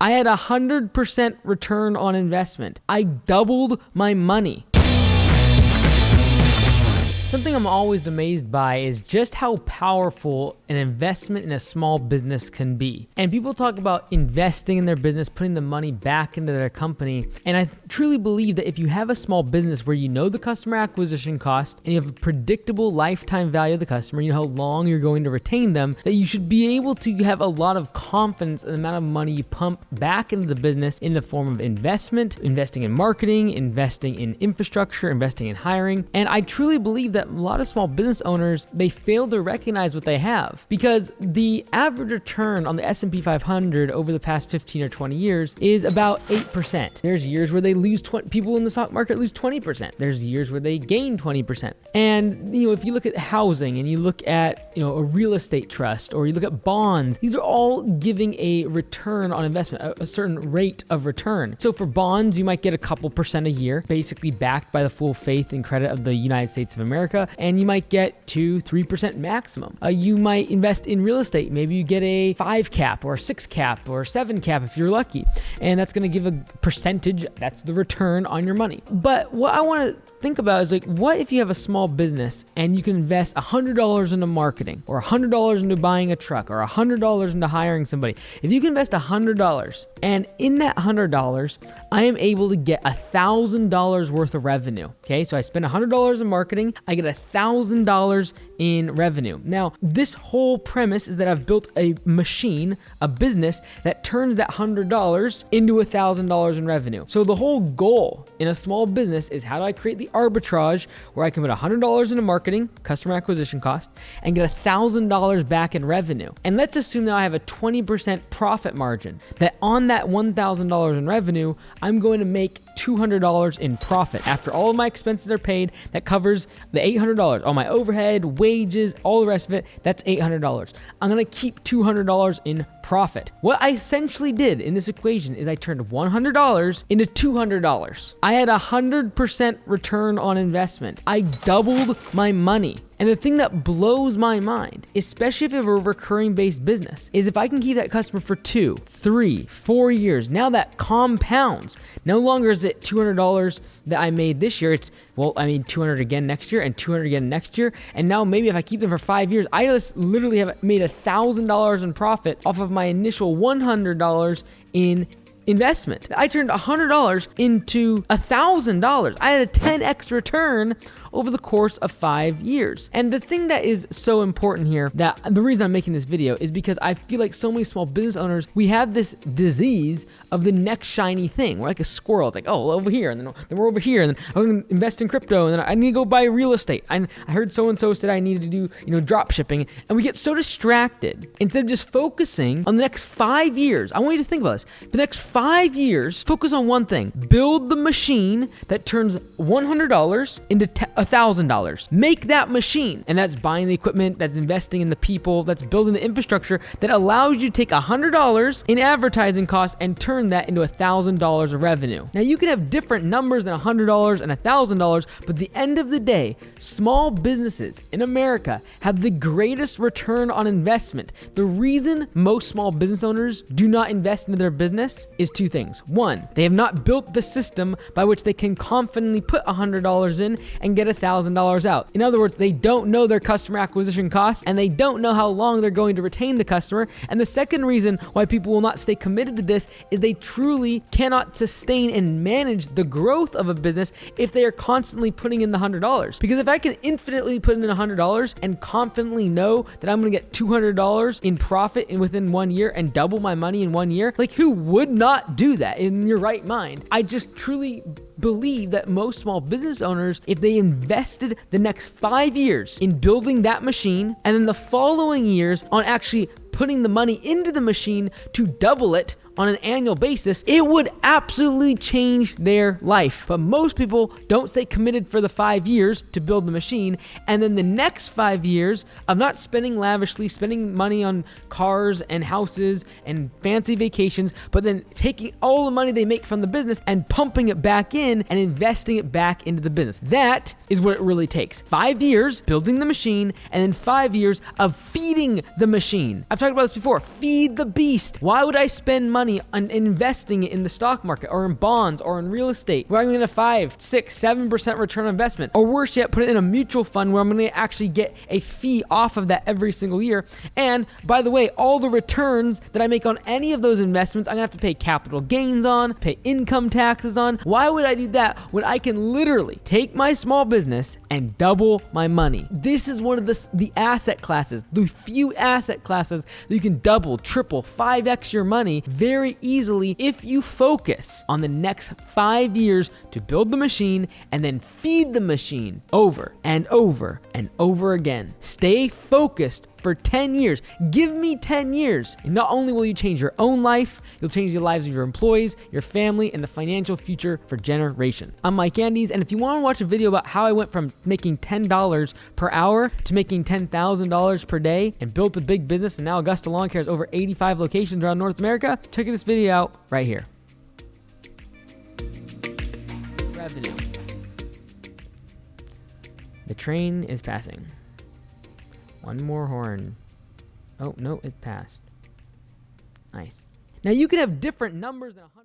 I had 100% return on investment. I doubled my money. Something I'm always amazed by is just how powerful an investment in a small business can be. And people talk about investing in their business, putting the money back into their company. And I truly believe that if you have a small business where you know the customer acquisition cost and you have a predictable lifetime value of the customer, you know how long you're going to retain them, that you should be able to have a lot of confidence in the amount of money you pump back into the business in the form of investment, investing in marketing, investing in infrastructure, investing in hiring. And I truly believe that a lot of small business owners, they fail to recognize what they have, because the average return on the S&P 500 over the past 15 or 20 years is about 8%. There's years where they lose people in the stock market lose 20%. There's years where they gain 20%. And if you look at housing and you look at a real estate trust, or you look at bonds, these are all giving a return on investment, a certain rate of return. So for bonds, you might get a couple percent a year, basically backed by the full faith and credit of the United States of America. And you might get 2-3% maximum. You might invest in real estate. Maybe you get a 5 cap or a 6 cap or 7 cap if you're lucky. And that's going to give a percentage. That's the return on your money. But what I want to think about is what if you have a small business and you can invest $100 into marketing, or $100 into buying a truck, or $100 into hiring somebody. If you can invest $100, and in that $100, I am able to get $1,000 worth of revenue. Okay, so I spend $100 in marketing, I get $1,000 in revenue. Now, this whole premise is that I've built a machine, a business that turns that $100 into $1,000 in revenue. So the whole goal in a small business is, how do I create the arbitrage where I can put $100 into marketing, customer acquisition cost, and get $1,000 back in revenue. And let's assume that I have a 20% profit margin, that on that $1,000 in revenue, I'm going to make $200 in profit. After all of my expenses are paid, that covers the $800. All my overhead, wages, all the rest of it, that's $800. I'm going to keep $200 in profit. What I essentially did in this equation is I turned $100 into $200. I had 100% return on investment. I doubled my money. And the thing that blows my mind, especially if you have a recurring based business, is if I can keep that customer for 2, 3, 4 years, now that compounds. No longer is it $200 that I made this year. It's, I made $200 again next year and $200 again next year. And now maybe if I keep them for 5 years, I just literally have made $1,000 in profit off of my initial $100 in investment. I turned $100 into $1,000. I had a 10x return over the course of 5 years. And the thing that is so important here, that the reason I'm making this video, is because I feel like so many small business owners, we have this disease of the next shiny thing. We're like a squirrel. It's like, over here, and then we're over here, and then I'm going to invest in crypto, and then I need to go buy real estate. I heard so-and-so said I needed to do, drop shipping, and we get so distracted. Instead of just focusing on the next 5 years, I want you to think about this. For the next 5 years, focus on one thing. Build the machine that turns $100 into $1,000. Make that machine. And that's buying the equipment, that's investing in the people, that's building the infrastructure that allows you to take $100 in advertising costs and turn that into $1,000 of revenue. Now, you can have different numbers than $100 and $1,000, but at the end of the day, small businesses in America have the greatest return on investment. The reason most small business owners do not invest into their business is 2 things. 1, they have not built the system by which they can confidently put $100 in and get $1,000 out. In other words, they don't know their customer acquisition costs, and they don't know how long they're going to retain the customer. And the second reason why people will not stay committed to this is they truly cannot sustain and manage the growth of a business if they are constantly putting in the $100. Because if I can infinitely put in $100 and confidently know that I'm going to get $200 in profit within 1 year and double my money in 1 year, who would not do that in your right mind? I just truly believe that most small business owners, if they invested the next 5 years in building that machine, and then the following years on actually putting the money into the machine to double it on an annual basis, it would absolutely change their life. But most people don't stay committed for the 5 years to build the machine, and then the next 5 years of not spending lavishly, spending money on cars and houses and fancy vacations, but then taking all the money they make from the business and pumping it back in and investing it back into the business. That is what it really takes. 5 years building the machine, and then 5 years of feeding the machine. I've talked about this before. Feed the beast. Why would I spend money money on investing it in the stock market or in bonds or in real estate where I'm going to get a 5, 6, 7% return on investment. Or worse yet, put it in a mutual fund where I'm going to actually get a fee off of that every single year. And by the way, all the returns that I make on any of those investments, I'm going to have to pay capital gains on, pay income taxes on. Why would I do that when I can literally take my small business and double my money? This is one of the asset classes, the few asset classes that you can double, triple, 5x your money very easily if you focus on the next 5 years to build the machine and then feed the machine over and over and over again. Stay focused for 10 years. Give me 10 years. And not only will you change your own life, you'll change the lives of your employees, your family, and the financial future for generations. I'm Mike Andes, and if you want to watch a video about how I went from making $10 per hour to making $10,000 per day and built a big business, and now Augusta Lawn Care has over 85 locations around North America, check this video out right here. Revenue. The train is passing. One more horn. Oh, no, it passed. Nice. Now you can have different numbers than 100.